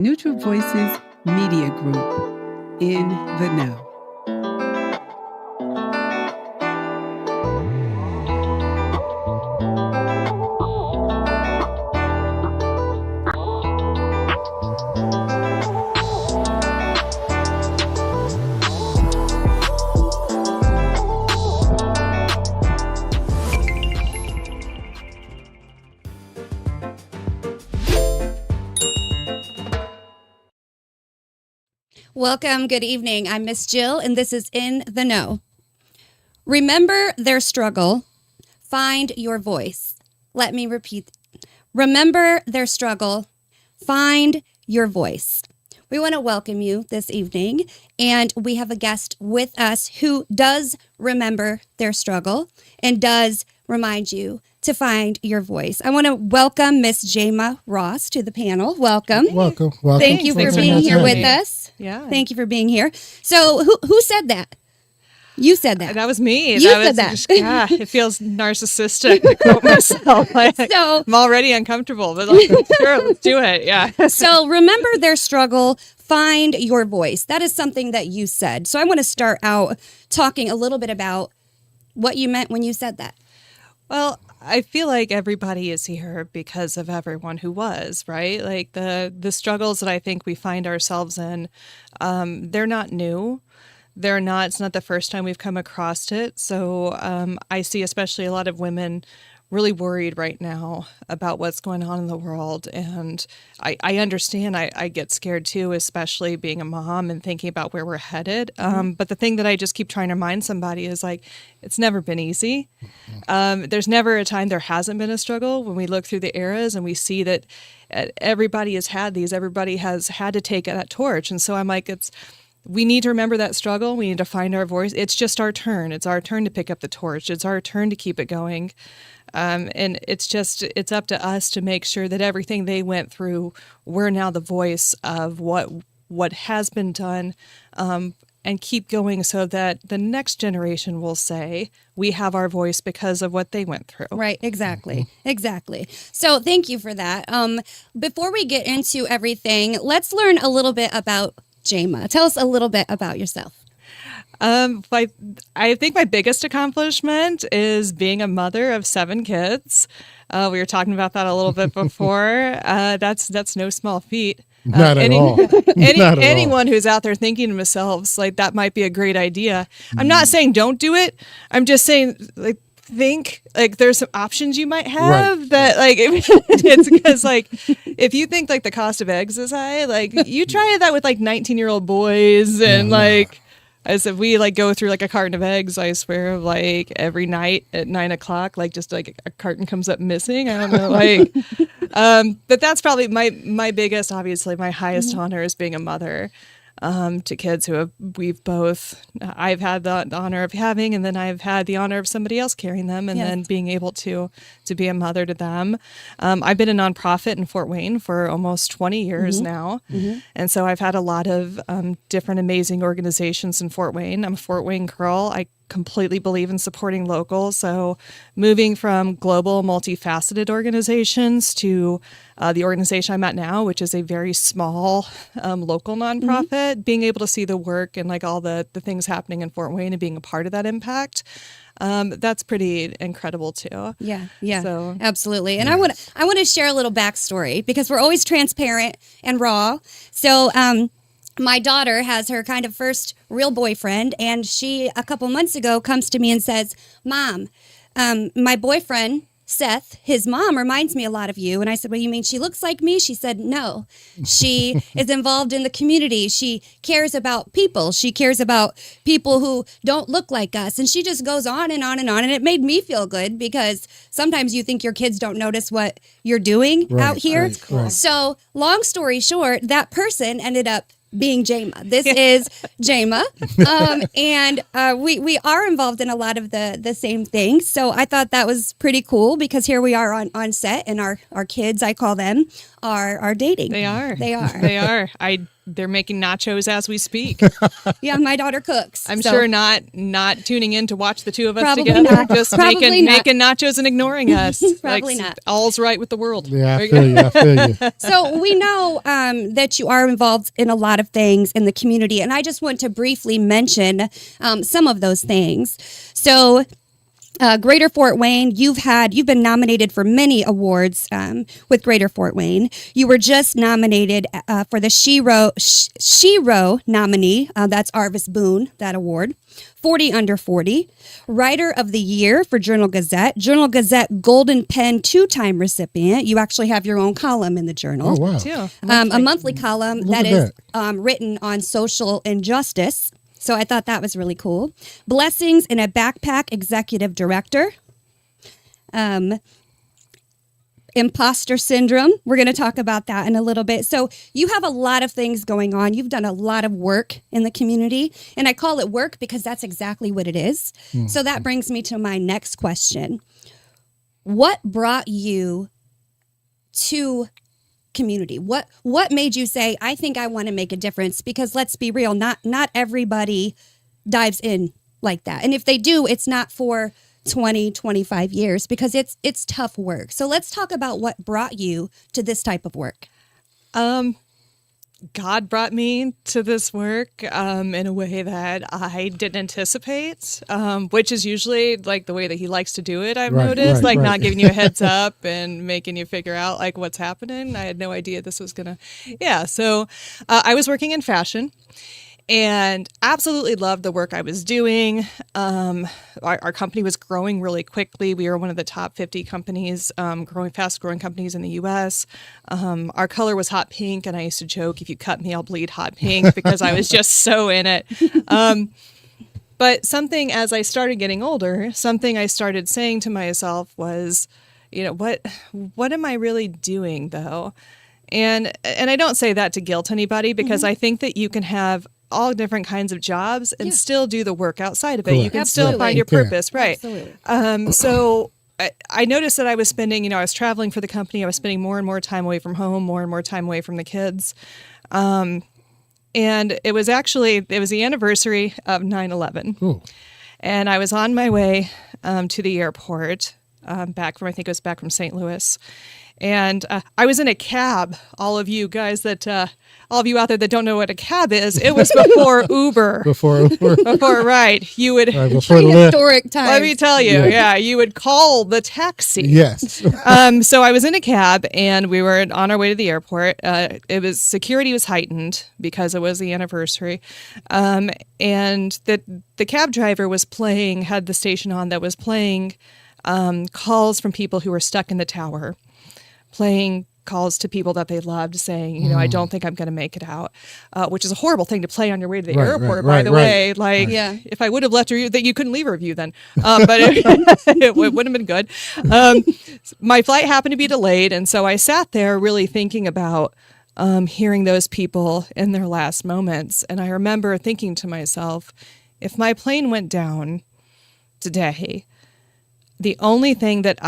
Neutral Voices Media Group, in the know. Welcome, good evening. I'm Miss Jill, and this is In the Know. Remember their struggle, find your voice. Let me repeat. Remember their struggle, find your voice. We want to welcome you this evening, and we have a guest with us who does remember their struggle and does remind you to find your voice. I want to welcome Miss Jama Ross to the panel. Welcome. Welcome. Thank you for being here with us. Yeah. Thank you for being here. So who said that? You said that. That was me. You said that. It feels narcissistic to quote myself. I'm already uncomfortable, but sure, let's do it. Yeah. So remember their struggle, find your voice. That is something that you said. So I want to start out talking a little bit about what you meant when you said that. Well, I feel like everybody is here because of everyone who was, right? Like the struggles that I think we find ourselves in, they're not new. It's not the first time we've come across it. So I see especially a lot of women really worried right now about what's going on in the world. And I understand I get scared too, especially being a mom and thinking about where we're headed. But the thing that I just keep trying to remind somebody is like, it's never been easy. There's never a time there hasn't been a struggle. When we look through the eras and we see that everybody has had these, everybody has had to take that torch. And so I'm like, we need to remember that struggle. We need to find our voice. It's just our turn. It's our turn to pick up the torch. It's our turn to keep it going. And it's up to us to make sure that everything they went through, we're now the voice of what has been done, and keep going so that the next generation will say we have our voice because of what they went through. Right, exactly. So thank you for that. Before we get into everything, let's learn a little bit about Jama. Tell us a little bit about yourself. I think my biggest accomplishment is being a mother of 7 kids. We were talking about that a little bit before. That's no small feat. Not at all. Anyone who's out there thinking to themselves, like, that might be a great idea. I'm not saying don't do it. I'm just saying, like, think like there's some options you might have, right, that like it's because like if you think like the cost of eggs is high, like you try that with like 19-year-old boys and like as if we like go through like a carton of eggs, I swear, like every night at 9:00, like just like a carton comes up missing. I don't know, like but that's probably my biggest, obviously my highest honor is being a mother to kids who I've had the honor of having, and then I've had the honor of somebody else carrying them, and then being able to be a mother to them. I've been a nonprofit in Fort Wayne for almost 20 years now. And so I've had a lot of different amazing organizations in Fort Wayne. I'm a Fort Wayne girl. I completely believe in supporting local. So moving from global multifaceted organizations to the organization I'm at now, which is a very small local nonprofit, being able to see the work and like all the things happening in Fort Wayne and being a part of that impact, that's pretty incredible too. Yeah, so, absolutely. And I want to share a little backstory because we're always transparent and raw. So my daughter has her kind of first real boyfriend, and she, a couple months ago, comes to me and says, Mom, my boyfriend, Seth, his mom reminds me a lot of you. And I said, well, you mean she looks like me? She said, no. She is involved in the community. She cares about people. She cares about people who don't look like us. And she just goes on and on and on. And it made me feel good because sometimes you think your kids don't notice what you're doing out here. Right. So long story short, that person ended up being Jama. This is Jama. And we are involved in a lot of the same things. So I thought that was pretty cool because here we are on set and our kids, I call them, are dating. They are. They are. They are. They're making nachos as we speak. Yeah, my daughter cooks. I'm so. sure not tuning in to watch the two of us Probably together, not. just Probably making nachos and ignoring us. Probably not. All's right with the world. Yeah, I feel you. I feel you. So we know that you are involved in a lot of things in the community, and I just want to briefly mention some of those things. So. Greater Fort Wayne, you've been nominated for many awards with Greater Fort Wayne. You were just nominated for the Shiro nominee. That's Arvis Boone, that award. 40 Under 40. Writer of the Year for Journal Gazette. Journal Gazette Golden Pen 2-time recipient. You actually have your own column in the Journal. Oh, wow. Too. A monthly column Look that at is written on social injustice. So I thought that was really cool. Blessings in a Backpack Executive Director. Imposter syndrome. We're going to talk about that in a little bit. So you have a lot of things going on. You've done a lot of work in the community. And I call it work because that's exactly what it is. So that brings me to my next question. What brought you to community? What made you say, I think I want to make a difference? Because let's be real, not everybody dives in like that. And if they do, it's not for 20, 25 years because it's tough work. So let's talk about what brought you to this type of work. God brought me to this work in a way that I didn't anticipate, which is usually like the way that he likes to do it. I've noticed, not giving you a heads up and making you figure out like what's happening. I had no idea this was gonna. Yeah, so I was working in fashion. And absolutely loved the work I was doing. Our company was growing really quickly. We were one of the top 50 companies, fast-growing companies in the U.S. Our color was hot pink, and I used to joke, if you cut me, I'll bleed hot pink because I was just so in it. But something, as I started getting older, something I started saying to myself was, what am I really doing, though? And I don't say that to guilt anybody because I think that you can have all different kinds of jobs and still do the work outside of it. Correct. You can still find your purpose, right? Absolutely. So I noticed that I was spending, I was traveling for the company. I was spending more and more time away from home, more and more time away from the kids. And it was the anniversary of 9/11. Ooh. And I was on my way to the airport back from St. Louis. And I was in a cab. All of you guys all of you out there that don't know what a cab is, it was before Uber. Before Right. You would, before the Historic times. let me tell you, you would call the taxi. Yes. So I was in a cab and we were on our way to the airport. Security was heightened because it was the anniversary. And the cab driver had the station on that was playing calls from people who were stuck in the tower, playing calls to people that they loved saying, I don't think I'm going to make it out, which is a horrible thing to play on your way to the airport, by the way. Like, if I would have left that you couldn't leave a review then, but it would have been good. My flight happened to be delayed. And so I sat there really thinking about hearing those people in their last moments. And I remember thinking to myself, if my plane went down today, the only thing that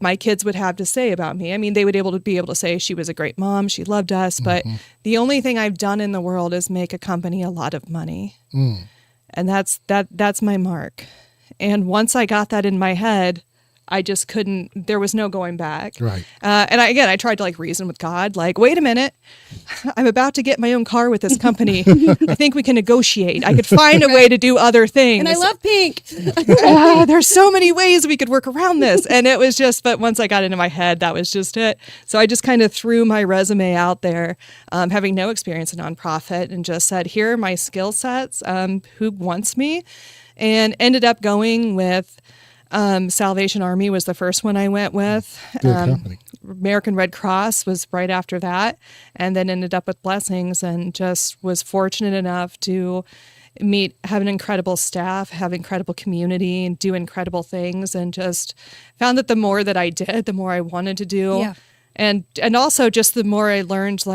my kids would have to say about me, I mean, they would be able to say she was a great mom, she loved us, but the only thing I've done in the world is make a company a lot of money. And that's my mark. And once I got that in my head, I just couldn't, there was no going back. Right. And I tried to reason with God, wait a minute, I'm about to get my own car with this company. I think we can negotiate. I could find a way to do other things. And I love pink. There's so many ways we could work around this. And it was but once I got into my head, that was just it. So I just kind of threw my resume out there, having no experience in nonprofit, and just said, here are my skill sets, who wants me, and ended up going with Salvation Army was the first one I went with. Good company. American Red Cross was right after that, and then ended up with Blessings, and just was fortunate enough to have an incredible staff, have incredible community, and do incredible things, and just found that the more that I did, the more I wanted to do. Yeah. And also just the more I learned,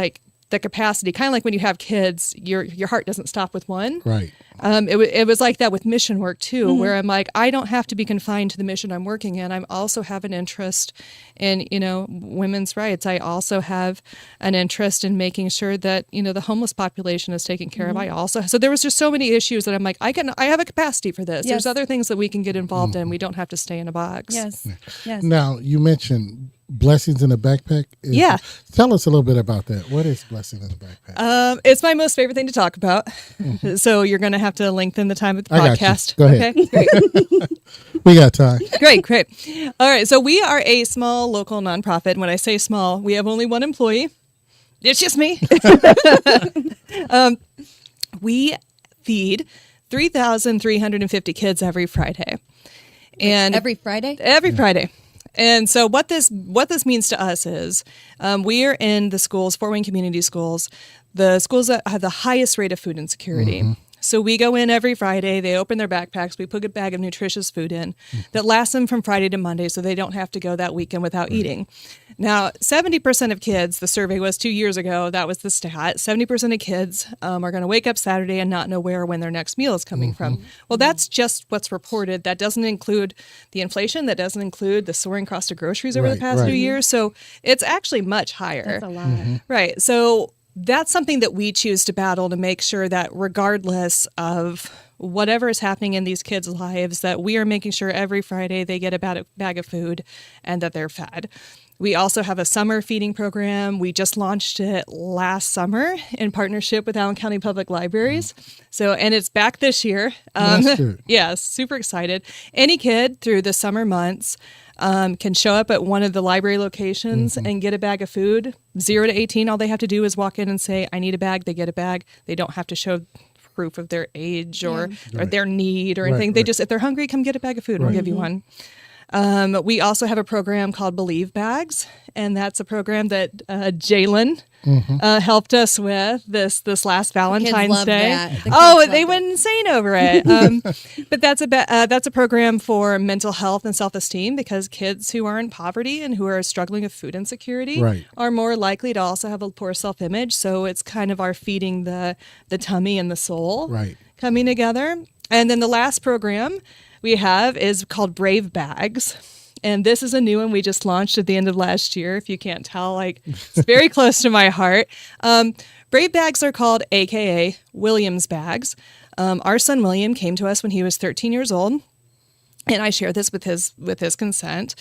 the capacity, kind of like when you have kids, your heart doesn't stop with one. Right. It was like that with mission work too, where I'm like, I don't have to be confined to the mission I'm working in. I also have an interest in, women's rights. I also have an interest in making sure that, the homeless population is taken care of. So there was just so many issues that I'm like, I have a capacity for this. Yes. There's other things that we can get involved in. We don't have to stay in a box. Yes. Yes. Now, you mentioned Blessings in a Backpack. Yeah. Tell us a little bit about that. What is Blessings in a Backpack? It's my most favorite thing to talk about. So you're going to have to lengthen the time of the I got you. podcast. Go ahead. Okay, great. We got time. Great. All right. So we are a small local nonprofit. And when I say small, we have only one employee. It's just me. We feed 3,350 kids every Friday. And Every Friday? Every Friday. And so what this means to us is we are in the schools, Fort Wayne Community Schools, the schools that have the highest rate of food insecurity. So we go in every Friday, they open their backpacks, we put a bag of nutritious food in that lasts them from Friday to Monday so they don't have to go that weekend without eating. Now, 70% of kids, the survey was 2 years ago, that was the stat, 70% of kids are going to wake up Saturday and not know where or when their next meal is coming from. Well, that's just what's reported. That doesn't include the inflation, that doesn't include the soaring cost of groceries over the past 2 years. So it's actually much higher. That's a lot. Right. So that's something that we choose to battle to make sure that regardless of whatever is happening in these kids' lives, that we are making sure every Friday they get a bag of food and that they're fed. We also have a summer feeding program. We just launched it last summer in partnership with Allen County Public Libraries. So, and it's back this year. That's good. Yeah, super excited. Any kid through the summer months can show up at one of the library locations and get a bag of food. 0 to 18, all they have to do is walk in and say, I need a bag. They get a bag. They don't have to show proof of their age or their need or anything. They just, if they're hungry, come get a bag of food. We'll give you one. We also have a program called Believe Bags, and that's a program that Jalen helped us with this last Valentine's Day. They went insane over it. But that's a program for mental health and self-esteem, because kids who are in poverty and who are struggling with food insecurity are more likely to also have a poor self-image. So it's kind of our feeding the tummy and the soul coming together. And then the last program we have is called Brave Bags. And this is a new one we just launched at the end of last year. If you can't tell, like, it's very close to my heart. Brave Bags are called AKA Williams Bags. Our son William came to us when he was 13 years old. And I share this with his consent.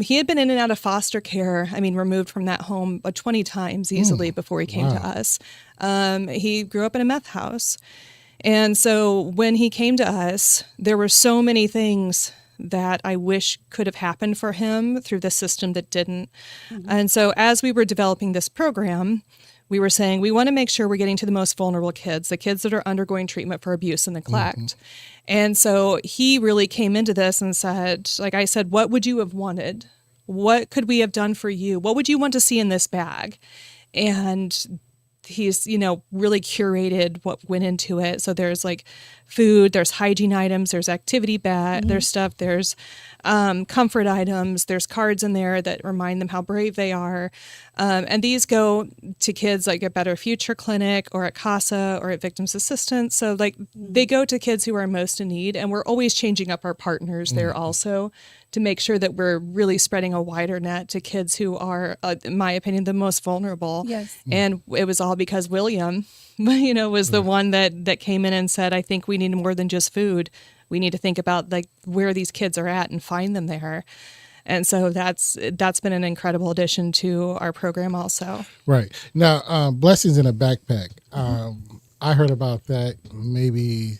He had been in and out of foster care, removed from that home 20 times easily before he came to us. He grew up in a meth house. And so when he came to us, there were so many things that I wish could have happened for him through the system that didn't. And so as we were developing this program, we were saying we want to make sure we're getting to the most vulnerable kids, the kids that are undergoing treatment for abuse and neglect. And so he really came into this and said, like I said, what would you have wanted? What could we have done for you? What would you want to see in this bag? And he's, really curated what went into it. So there's like food, there's hygiene items, there's activity bag, there's stuff, there's comfort items, there's cards in there that remind them how brave they are. And these go to kids like at Better Future Clinic or at CASA or at Victims Assistance. So like they go to kids who are most in need, and we're always changing up our partners there also to make sure that we're really spreading a wider net to kids who are, in my opinion, the most vulnerable. Yes. And it was all because William, was the one that came in and said, I think we need more than just food. We need to think about like where these kids are at and find them there. And so that's been an incredible addition to our program also. Right. Now, Blessings in a Backpack. I heard about that maybe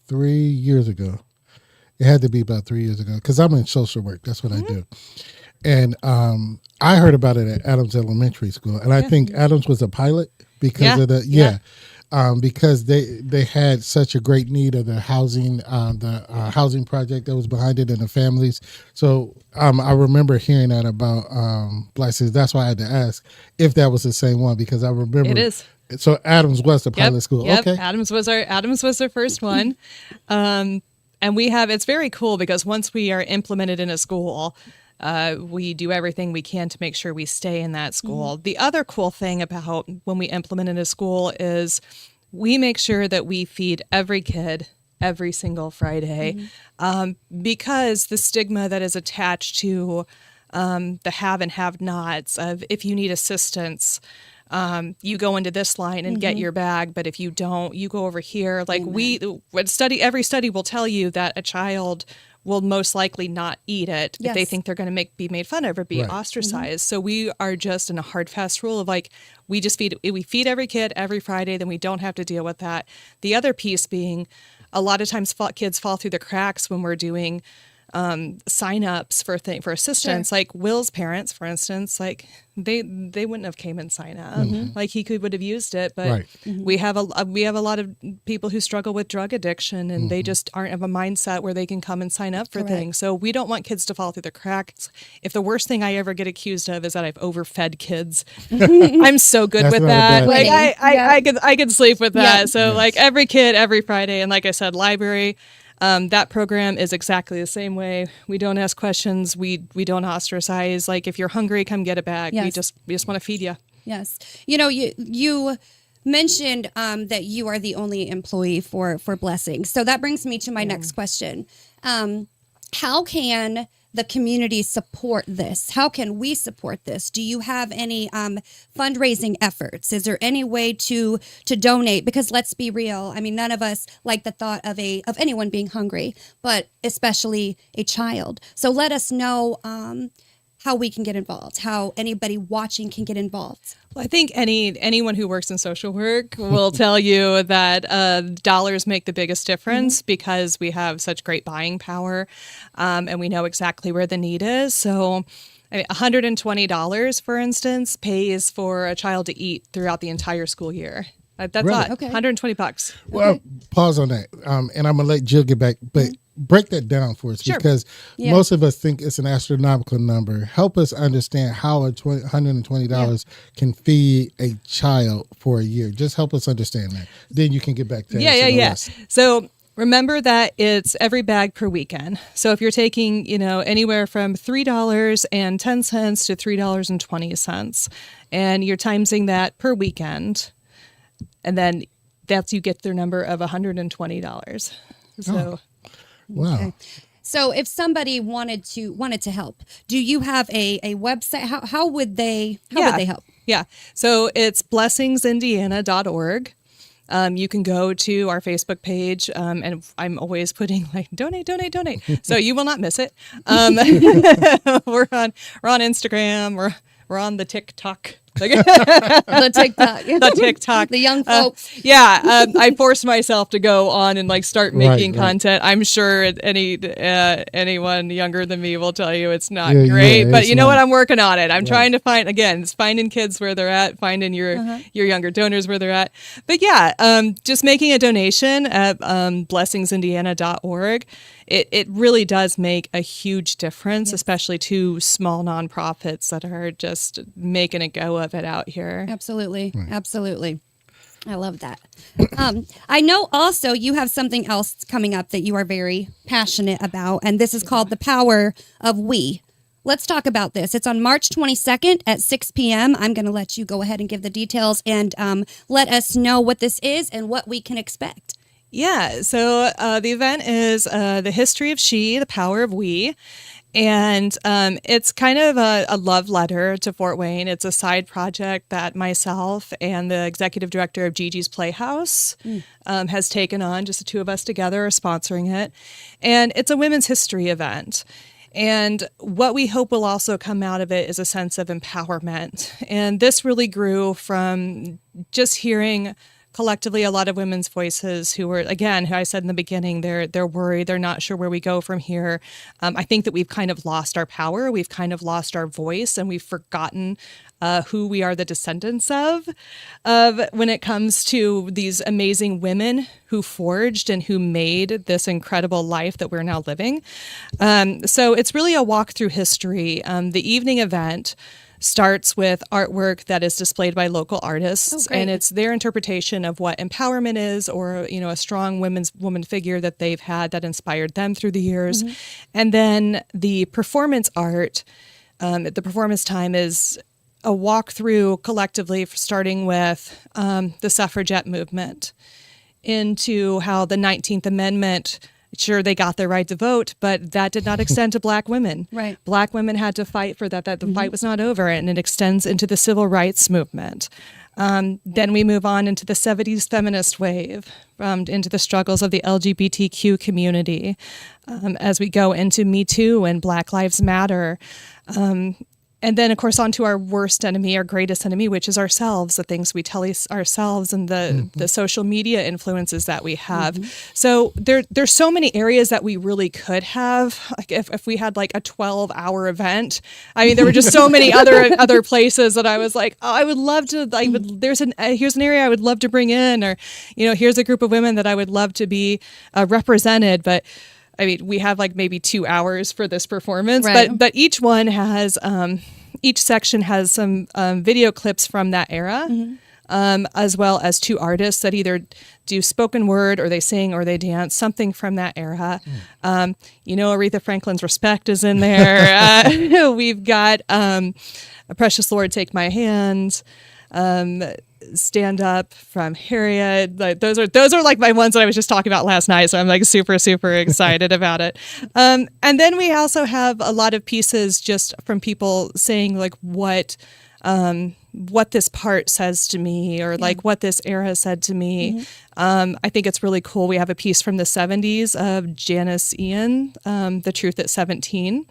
3 years ago. It had to be about 3 years ago because I'm in social work. That's what I do. And I heard about it at Adams Elementary School. And I think Adams was a pilot because of the, because they had such a great need of the housing project that was behind it and the families. So I remember hearing that about Blessings. That's why I had to ask if that was the same one, because I remember it is. So Adams was the pilot school. Yep. Okay. Adams was our first one. And it's very cool because once we are implemented in a school, We do everything we can to make sure we stay in that school. The other cool thing about when we implement in a school is we make sure that we feed every kid every single Friday, because the stigma that is attached to the have and have nots of if you need assistance, you go into this line and get your bag, but if you don't, you go over here. Like every study will tell you that a child will most likely not eat it if they think they're going to be made fun of or be ostracized. So we are just in a hard, fast rule of like, we feed every kid every Friday, then we don't have to deal with that. The other piece being a lot of times kids fall through the cracks when we're doing sign-ups for assistance. Sure. Like Will's parents, for instance, like they wouldn't have came and signed up. Like he would have used it, but we have a lot of people who struggle with drug addiction, and they just aren't of a mindset where they can come and sign up for things. So we don't want kids to fall through the cracks. If the worst thing I ever get accused of is that I've overfed kids, I'm so good with that. Like I could sleep with that. So like every kid every Friday, and like I said, library. That program is exactly the same way. We don't ask questions. We don't ostracize. Like if you're hungry, come get a bag. We just want to feed you. Yes. You know, you mentioned that you are the only employee for Blessings. So that brings me to my next question. How can the community support this? How can we support this? Do you have any fundraising efforts? Is there any way to donate? Because let's be real. I mean, none of us like the thought of anyone being hungry, but especially a child. So let us know how we can get involved, how anybody watching can get involved. Well, I think anyone who works in social work will tell you that dollars make the biggest difference because we have such great buying power, and we know exactly where the need is. So $120, for instance, pays for a child to eat throughout the entire school year. That's Really? okay. $120. Well, pause on that, and I'm going to let Jill get back, but break that down for us because most of us think it's an astronomical number. Help us understand how $120 can feed a child for a year. Just help us understand that. Then you can get back to the rest. So remember that it's every bag per weekend. So if you're taking, anywhere from $3.10 to $3.20, and you're timesing that per weekend, and then you get their number of $120. So. Wow. Okay. So if somebody wanted to help, do you have a website? How would they help? Yeah. So it's blessingsindiana.org. You can go to our Facebook page, and I'm always putting like donate. So you will not miss it. We're on Instagram. We're on the TikTok. The TikTok. The young folks. I forced myself to go on and start making content. I'm sure anyone younger than me will tell you it's not great, but you know what? I'm working on it. I'm trying to finding kids where they're at, finding your younger donors where they're at. But just making a donation at blessingsindiana.org. It really does make a huge difference, especially to small nonprofits that are just making a go of it out here. Absolutely. Right. Absolutely. I love that. I know also you have something else coming up that you are very passionate about, and this is called The Power of We. Let's talk about this. It's on March 22nd at 6 p.m. I'm going to let you go ahead and give the details and let us know what this is and what we can expect. Yeah, so the event is The History of She, The Power of We. And it's kind of a love letter to Fort Wayne. It's a side project that myself and the executive director of Gigi's Playhouse has taken on. Just the two of us together are sponsoring it. And it's a women's history event. And what we hope will also come out of it is a sense of empowerment. And this really grew from just hearing collectively a lot of women's voices who were, again, who I said in the beginning, they're worried, they're not sure where we go from here. I think that we've kind of lost our power, we've kind of lost our voice, and we've forgotten who we are the descendants of when it comes to these amazing women who forged and who made this incredible life that we're now living. So it's really a walk through history. The evening event starts with artwork that is displayed by local artists, great. and it's their interpretation of what empowerment is, or a strong woman figure that they've had that inspired them through the years. And then the performance art, the performance time is a walkthrough collectively, starting with the suffragette movement into how the 19th Amendment. Sure, they got their right to vote, but that did not extend to Black women. Right. Black women had to fight for that the fight was not over, and it extends into the civil rights movement. Then we move on into the 70s feminist wave, into the struggles of the LGBTQ community, as we go into Me Too and Black Lives Matter. And then, of course, on to our worst enemy, our greatest enemy, which is ourselves, the things we tell ourselves, and the social media influences that we have. So there's so many areas that we really could have. Like if we had like a 12-hour event, I mean, there were just so many other places that I was like, oh, I would love to. Here's an area I would love to bring in, or here's a group of women that I would love to be represented, but. I mean, we have like maybe 2 hours for this performance, right. but each one has, each section has some video clips from that era, as well as 2 artists that either do spoken word or they sing or they dance, something from that era. Aretha Franklin's Respect is in there. We've got Precious Lord, Take My Hand. Stand Up from Harriet. Like those are like my ones that I was just talking about last night, so I'm like super excited about it. And then we also have a lot of pieces just from people saying like what this part says to me, or like what this era said to me. I think it's really cool. We have a piece from the 70s of Janice Ian, The Truth at 17,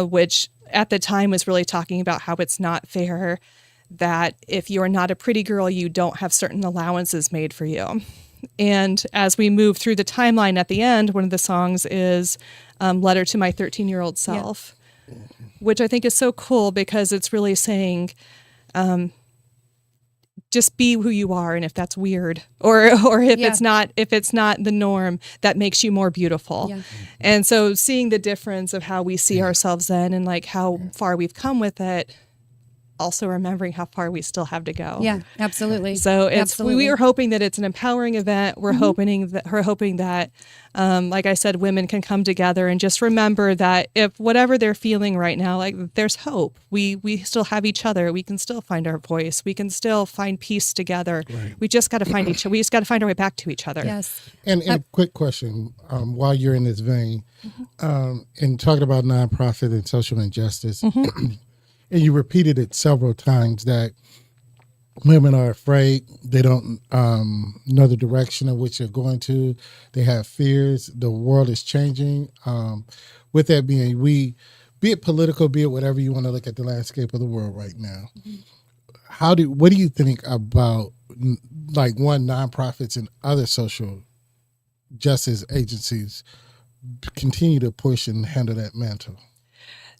which at the time was really talking about how it's not fair that if you are not a pretty girl, you don't have certain allowances made for you. And as we move through the timeline at the end, one of the songs is Letter to My 13-Year-Old Self, which I think is so cool because it's really saying, just be who you are, and if that's weird, or if it's not the norm, that makes you more beautiful. Yeah. And so seeing the difference of how we see ourselves then, and like how far we've come with it, also remembering how far we still have to go. Yeah, absolutely. So we are hoping that it's an empowering event. We're hoping that, like I said, women can come together and just remember that if whatever they're feeling right now, like there's hope. We still have each other. We can still find our voice. We can still find peace together. Right. We just got to find we just got to find our way back to each other. Yes. And a quick question, while you're in this vein, and talking about nonprofit and social injustice. And you repeated it several times that women are afraid. They don't know the direction in which they're going to. They have fears. The world is changing. With that being, be it political, be it whatever you want to look at the landscape of the world right now. What do you think about like nonprofits and other social justice agencies continue to push and handle that mantle?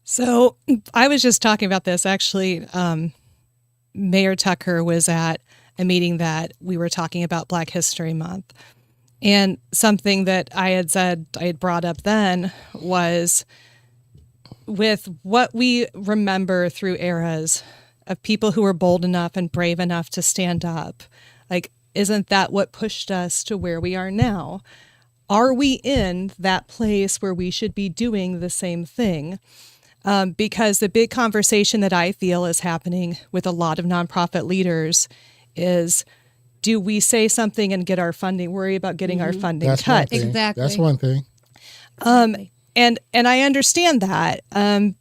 So I was just talking about this, actually. Mayor Tucker was at a meeting that we were talking about Black History Month. And something that I had brought up then was with what we remember through eras of people who were bold enough and brave enough to stand up. Like, isn't that what pushed us to where we are now? Are we in that place where we should be doing the same thing? Because the big conversation that I feel is happening with a lot of nonprofit leaders is, do we say something and get our funding, worry about getting our funding cut? Exactly. That's one thing. And I understand that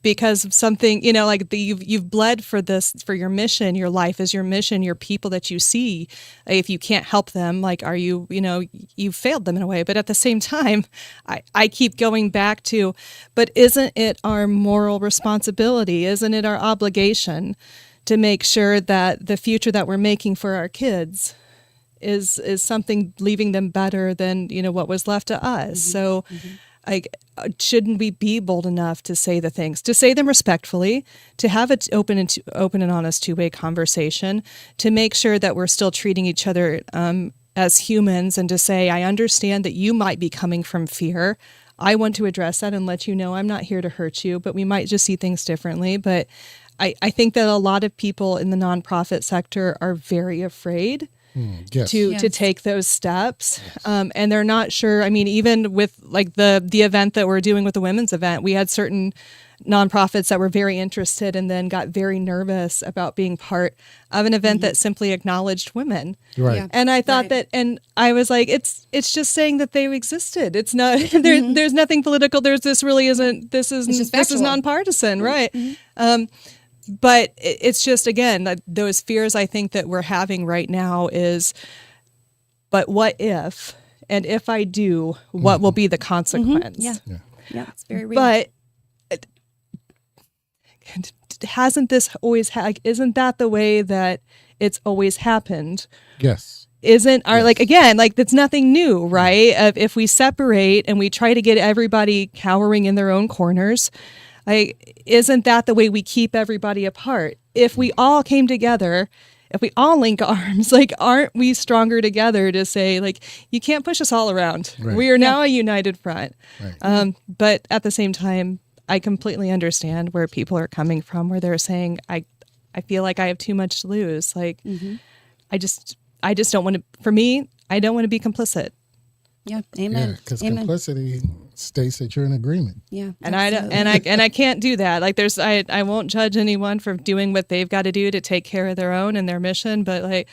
because of something, like you've bled for this, for your mission. Your life is your mission. Your people that you see, if you can't help them, like, are you, you've failed them in a way. But at the same time, I keep going back to, but isn't it our moral responsibility? Isn't it our obligation to make sure that the future that we're making for our kids is something leaving them better than, what was left to us? So shouldn't we be bold enough to say the things, to say them respectfully, to have an open and honest two-way conversation, to make sure that we're still treating each other as humans, and to say, I understand that you might be coming from fear. I want to address that and let you know I'm not here to hurt you, but we might just see things differently. But I think that a lot of people in the nonprofit sector are very afraid Yes. to take those steps. And they're not sure. I mean, even with like the event that we're doing with the women's event, we had certain nonprofits that were very interested and then got very nervous about being part of an event that simply acknowledged women. Right. Yeah. And I thought that, and I was like, it's just saying that they existed. It's not, there's nothing political. This really isn't, this is factual. nonpartisan. Right. But it's just, again, those fears I think that we're having right now is, but what if, and if I do, what will be the consequence? Yeah. It's very real. But hasn't this always, isn't that the way that it's always happened? Yes. Isn't our, like, again, like that's nothing new, right? If we separate and we try to get everybody cowering in their own corners, like, isn't that the way we keep everybody apart? If we all came together, if we all link arms, like, aren't we stronger together to say, like, you can't push us all around. Right. We are now a united front. Right. But at the same time, I completely understand where people are coming from, where they're saying, I feel like I have too much to lose. Like, I just don't want to, for me, I don't want to be complicit. Yeah. Amen. Yeah, because Amen. complicity states that you're in agreement. Yeah. And I don't, absolutely. and I can't do that. Like, I won't judge anyone for doing what they've got to do to take care of their own and their mission, but like,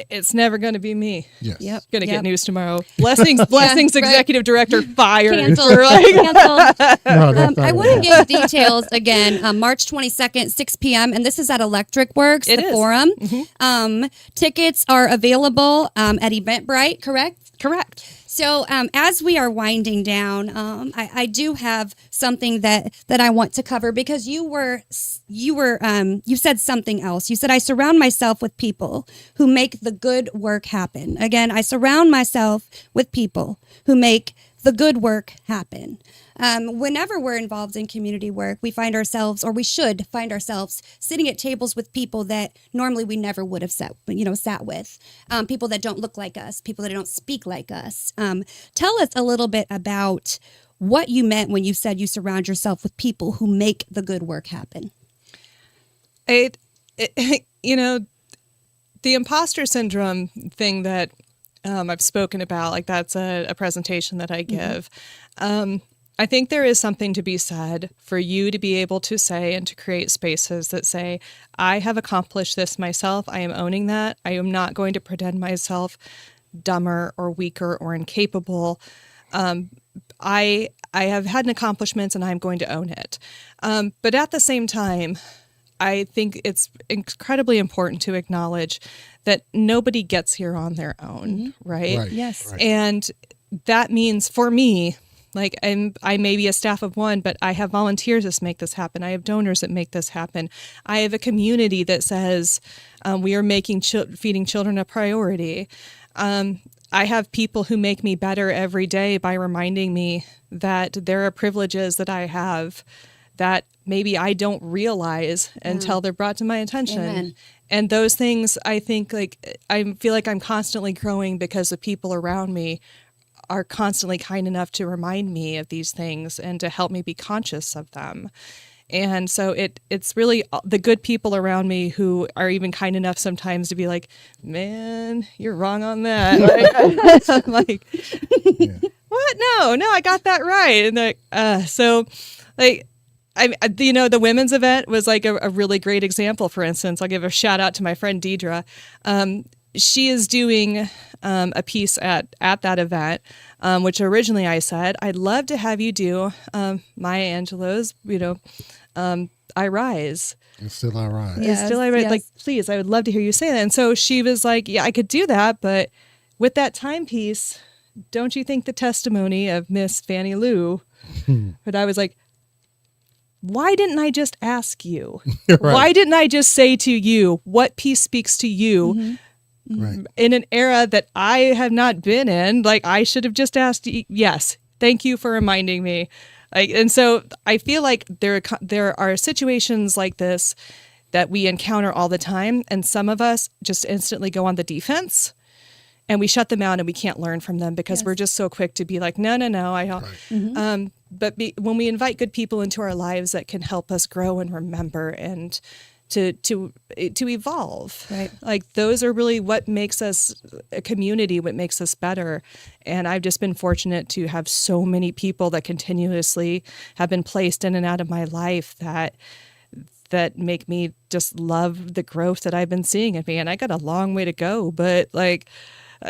it's never going to be me. Yes. Yep. Going to Yep. get news tomorrow. Blessings, right. executive director fired. Canceled. Or like, Canceled. No, that's I not want right. to give details again. March 22nd, 6 p.m. And this is at Electric Works, It the is. forum. Tickets are available at Eventbrite, correct? correct. So as we are winding down, I do have something that I want to cover because you said something else. You said I surround myself with people who make the good work happen. Again, I surround myself with people who make the good work happen. Whenever we're involved in community work, we find ourselves, or we should find ourselves, sitting at tables with people that normally we never would have sat with. People that don't look like us, people that don't speak like us. Tell us a little bit about what you meant when you said you surround yourself with people who make the good work happen. The imposter syndrome thing that I've spoken about, like that's a presentation that I give. I think there is something to be said for you to be able to say and to create spaces that say, I have accomplished this myself. I am owning that. I am not going to pretend myself dumber or weaker or incapable. I have had an accomplishment and I'm going to own it. But at the same time, I think it's incredibly important to acknowledge that nobody gets here on their own, right? Right. Yes. Right. And that means for me, like I may be a staff of one, but I have volunteers that make this happen. I have donors that make this happen. I have a community that says we are making feeding children a priority. I have people who make me better every day by reminding me that there are privileges that I have that maybe I don't realize until they're brought to my attention. Amen. And those things, I think, like I feel like I'm constantly growing because the people around me are constantly kind enough to remind me of these things and to help me be conscious of them. And so it's really the good people around me who are even kind enough sometimes to be like, man, you're wrong on that. I'm like, what? No, I got that right. And the women's event was like a really great example. For instance, I'll give a shout out to my friend Deidre. She is doing a piece at that event, which originally I said, I'd love to have you do Maya Angelou's, I Rise. It's still all right. Yeah. It's still I Rise. yes. Like, please, I would love to hear you say that. And so she was like, yeah, I could do that. But with that timepiece, don't you think the testimony of Miss Fannie Lou? But I was like, why didn't I just ask you? Right. Why didn't I just say to you, what piece speaks to you? Right. In an era that I have not been in? Like, I should have just asked, yes, thank you for reminding me. And so I feel like there are situations like this that we encounter all the time, and some of us just instantly go on the defense and we shut them out and we can't learn from them because we're just so quick to be like, no, when we invite good people into our lives that can help us grow and remember and to evolve, Right. like those are really what makes us a community, what makes us better. And I've just been fortunate to have so many people that continuously have been placed in and out of my life that make me just love the growth that I've been seeing in me. And I got a long way to go, but like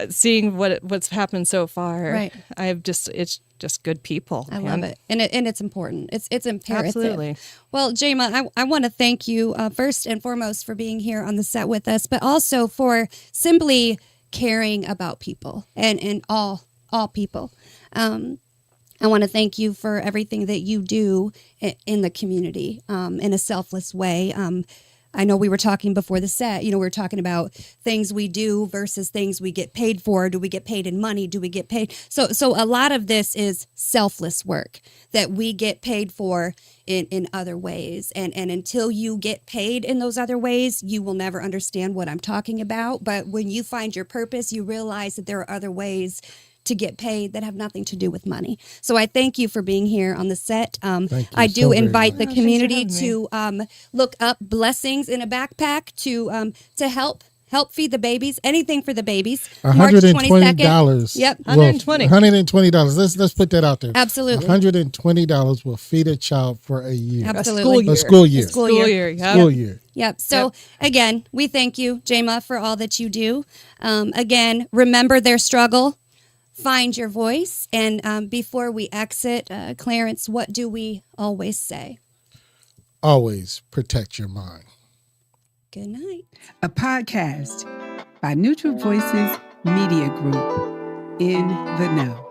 seeing what's happened so far, Right. it's just good people. I love it. And it's important. It's imperative. Absolutely. Well, Jama, I want to thank you first and foremost for being here on the set with us, but also for simply caring about people and all people. I want to thank you for everything that you do in the community in a selfless way. I know we were talking before the set, we were talking about things we do versus things we get paid for. Do we get paid in money? Do we get paid? So a lot of this is selfless work that we get paid for in other ways. And until you get paid in those other ways, you will never understand what I'm talking about. But when you find your purpose, you realize that there are other ways to get paid that have nothing to do with money. So I thank you for being here on the set. Thank you I so do very invite much. the Thanks for community having to look up blessings in a backpack to help feed the babies. Anything for the babies. March $120. Yep. $120. $120. Let's put that out there. Absolutely. $120 will feed a child for a year. Absolutely. A school year. School year. Yeah. School year. Yep. So again, we thank you, Jama, for all that you do. Again, remember their struggle. Find your voice. And before we exit, Clarence, what do we always say? Always protect your mind. Good night. A podcast by Neutral Voices Media Group. In the Know.